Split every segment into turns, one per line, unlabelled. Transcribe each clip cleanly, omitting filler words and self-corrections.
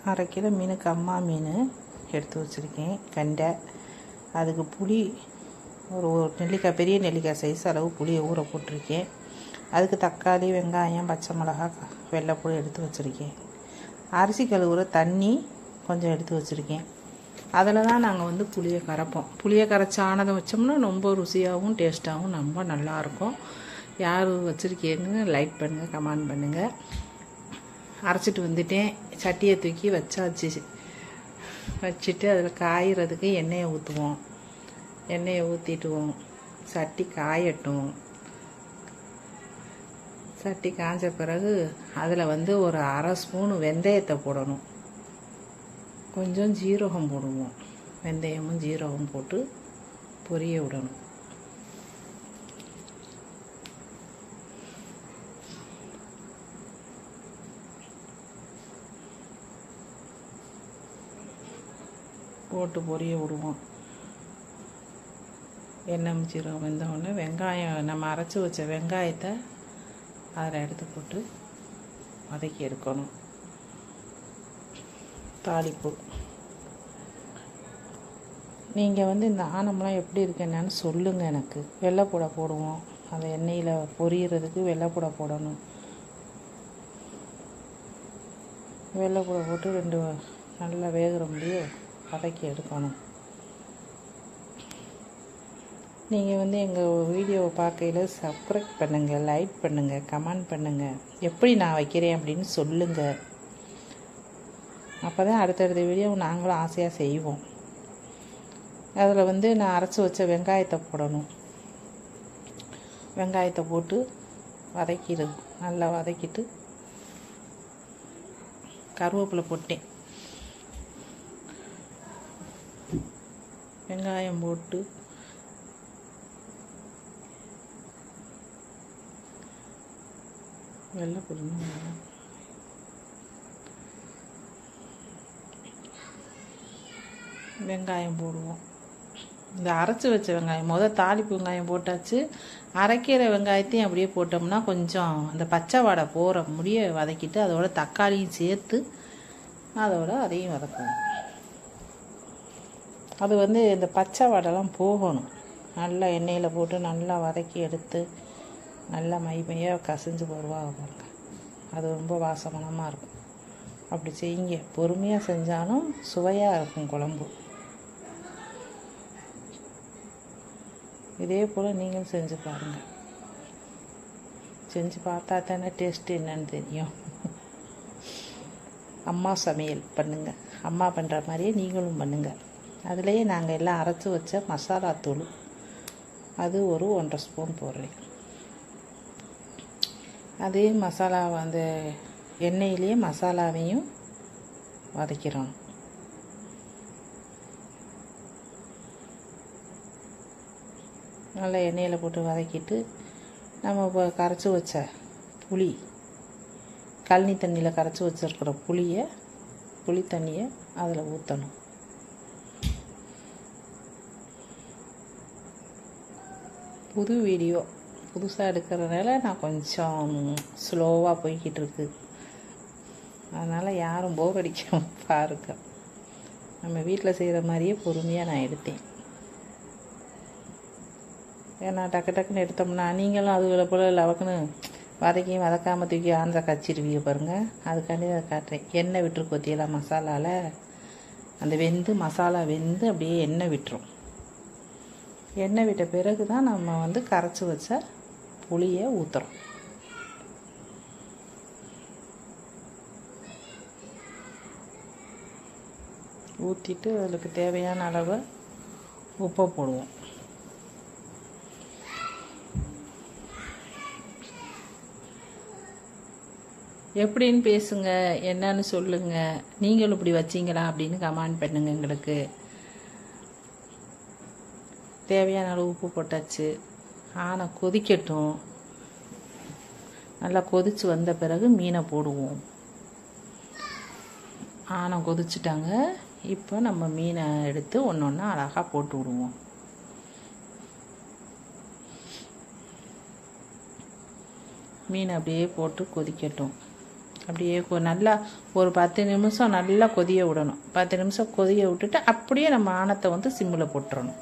1/2 kilo மீனுக்கு அம்மா மீன் எடுத்து வச்சுருக்கேன் கெண்டை. அதுக்கு புளி ஒரு நெல்லிக்காய், பெரிய நெல்லிக்காய் சைஸ் அளவு புளியை ஊற போட்டிருக்கேன். அதுக்கு தக்காளி, வெங்காயம், பச்சை மிளகாய், வெள்ளைப்பூடு எடுத்து வச்சுருக்கேன். அரிசி கழுவுற தண்ணி கொஞ்சம் எடுத்து வச்சுருக்கேன். அதில் தான் நாங்கள் புளியை கரைப்போம். புளியை கரைச்சி ஆனதை வச்சோம்னா ரொம்ப ருசியாகவும் டேஸ்ட்டாகவும் ரொம்ப நல்லாயிருக்கும். யார் வச்சுருக்கீங்கன்னு லைக் பண்ணுங்கள், கமெண்ட் பண்ணுங்கள். அரைச்சிட்டு வந்துட்டேன். சட்டியை தூக்கி வச்சுட்டு அதில் காய்கிறதுக்கு எண்ணெயை ஊற்றுவோம். எண்ணெயை ஊற்றிட்டுவோம். சட்டி காயட்டும். சட்டி காய்ஞ்ச பிறகு அதில் ஒரு 1/2 ஸ்பூனு வெந்தயத்தை போடணும். கொஞ்சம் ஜீரகம் போடுவோம். வெந்தயமும் ஜீரகம் போட்டு பொரிய விடணும். போட்டு பொரிய விடுவோம். எண்ணெய் ஜீரகம் வெந்தோடனே வெங்காயம், நம்ம அரைச்சி வச்ச வெங்காயத்தை அதில் எடுத்து போட்டு வதக்கி எடுக்கணும். தாளிப்பு. நீங்கள் இந்த ஆணம்லாம் எப்படி இருக்கு என்னன்னு சொல்லுங்கள் எனக்கு. வெள்ளைப்பூடை போடுவோம். அந்த எண்ணெயில் பொரியிறதுக்கு வெள்ளைப்பூடை போடணும். வெள்ளைப்பூடை போட்டு 2 நல்லா வேகிற முடியும் வதக்கி எடுக்கணும். நீங்கள் எங்கள் வீடியோவை பார்க்கையில் சப்ஸ்கிரைப் பண்ணுங்கள், லைக் பண்ணுங்கள், கமெண்ட் பண்ணுங்கள். எப்படி நான் வைக்கிறேன் அப்படின்னு சொல்லுங்கள். அப்போ தான் அடுத்தடுத்த வீடியோ நாங்களும் ஆசையாக செய்வோம். அதில் நான் அரைச்சி வச்ச வெங்காயத்தை போடணும். வெங்காயத்தை போட்டு வதக்கிடுது. நல்லா வதக்கிட்டு கருவேப்பிலை போட்டேன். வெங்காயம் போட்டு வெள்ளை போடணும். வெங்காயம் போடுவோம். இந்த அரைச்சி வச்ச வெங்காயம் தாளிப்பு வெங்காயம் போட்டாச்சு. அரைக்கிற வெங்காயத்தையும் அப்படியே போட்டோம்னா கொஞ்சம் அந்த பச்சை வாடை போகிற முடிய வதக்கிட்டு அதோட தக்காளியும் சேர்த்து அதையும் வதக்கணும். அது இந்த பச்சை வாடைலாம் போகணும். நல்லா எண்ணெயில் போட்டு நல்லா வதக்கி எடுத்து நல்லா மையாக கசிஞ்சு வருவாங்க பாருங்க. அது ரொம்ப வாசமனமாக இருக்கும். அப்படி செய்யுங்க. பொறுமையாக செஞ்சாலும் சுவையாக இருக்கும் குழம்பு. இதே போல் நீங்களும் செஞ்சு பாருங்கள். செஞ்சு பார்த்தா தானே டேஸ்ட்டு என்னன்னு தெரியும். அம்மா சமையல் பண்ணுங்கள். அம்மா பண்ணுற மாதிரியே நீங்களும் பண்ணுங்கள். அதுலேயே நாங்கள் எல்லாம் அரைச்சி வச்ச மசாலா தூள் அது ஒரு 1/2 ஸ்பூன் போடுறேன். அதே மசாலா எண்ணெயிலேயே மசாலாவையும் வதக்கிறோம். நல்லா எண்ணெயில் போட்டு வதக்கிட்டு நம்ம இப்போ கரைச்சி வச்ச புளி, கழனி தண்ணியில் கரைச்சி வச்சுருக்கிற புளி தண்ணியை அதில் ஊற்றணும். புது வீடியோ புதுசாக எடுக்கிறதுனால நான் கொஞ்சம் ஸ்லோவாக போய்கிட்டு இருக்கு. அதனால் யாரும் போர் அடிக்க பாருங்க. நம்ம வீட்டில் செய்கிற மாதிரியே பொறுமையாக நான் எடுத்தேன். ஏன்னா டக்குன்னு எடுத்தோம்னா நீங்களும் அதுகளை போல் லவக்குன்னு வதக்காமல் தூக்கி ஆந்திரா காய்ச்சிருவீங்க பாருங்கள். அதுக்காண்டி அதை காட்டுறேன். எண்ணெய் விட்டுரு கொத்தியெல்லாம் மசாலாவில் அந்த மசாலா வெந்து அப்படியே எண்ணெய் விட்டுரும். எண்ணெய் விட்ட பிறகு தான் நம்ம கரைச்சி வச்ச புளியை ஊற்றுறோம். ஊற்றிட்டு அதுக்கு தேவையான அளவு உப்பை போடுவோம். எப்படின்னு பேசுங்க, என்னன்னு சொல்லுங்கள். நீங்களும் இப்படி வச்சிங்களா அப்படின்னு கமெண்ட் பண்ணுங்கள். எங்களுக்கு தேவையான அளவு உப்பு போட்டாச்சு. ஆனால் கொதிக்கட்டும். நல்லா கொதித்து வந்த பிறகு மீனை போடுவோம். ஆனால் கொதிச்சுட்டாங்க. இப்போ நம்ம மீனை எடுத்து ஒன்று ஒன்றா அழகாக போட்டு விடுவோம். மீன் அப்படியே போட்டு கொதிக்கட்டும். அப்படியே நல்லா ஒரு 10 நிமிஷம் நல்லா கொதிய விடணும். 10 நிமிஷம் கொதிய விட்டுட்டு அப்படியே நம்ம ஆணத்தை வந்து சிம்மில் போட்டுறணும்.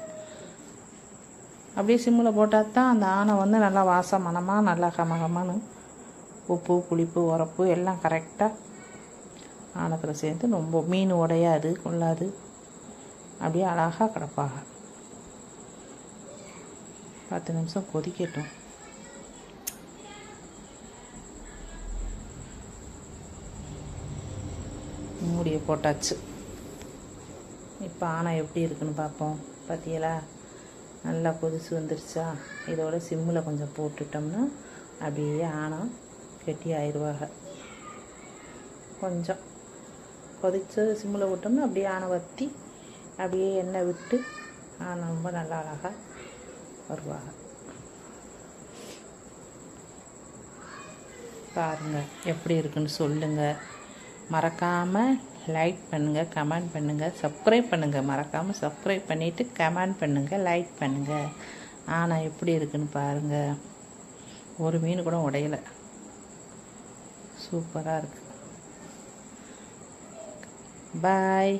அப்படியே சிம்மில் போட்டால் தான் அந்த ஆணை வந்து நல்லா வாசம் மணமாக நல்லா கமகமானு உப்பு புளிப்பு உரப்பு எல்லாம் கரெக்டாக ஆணத்தில் சேர்ந்து ரொம்ப மீன் உடையாது கொள்ளாது, அப்படியே அழகாக கிடப்பாக. 10 நிமிஷம் கொதிக்கட்டும். மூடியை போட்டாச்சு. இப்போ ஆணை எப்படி இருக்குன்னு பார்ப்போம். பார்த்தீங்களா, நல்லா கொதிச்சு வந்துடுச்சா? இதோட சிம்மில் கொஞ்சம் போட்டுட்டோம்னா அப்படியே ஆணம் கெட்டி ஆயிடுவாங்க. கொஞ்சம் கொதிச்சு சிம்மில் விட்டோம்னா அப்படியே ஆணை வற்றி அப்படியே எண்ணெய் விட்டு ஆணை ரொம்ப நல்லா அழகாக வருவாங்க. பாருங்கள் எப்படி இருக்குன்னு சொல்லுங்கள். மறக்காமல் லைக் பண்ணுங்கள், கமெண்ட் பண்ணுங்கள், சப்ஸ்கிரைப் பண்ணுங்கள். மறக்காமல் சப்ஸ்கிரைப் பண்ணிவிட்டு கமெண்ட் பண்ணுங்கள், லைக் பண்ணுங்கள். ஆனால் எப்படி இருக்குன்னு பாருங்கள். ஒரு மீன் கூட உடையலை. சூப்பராக இருக்குது. பாய்.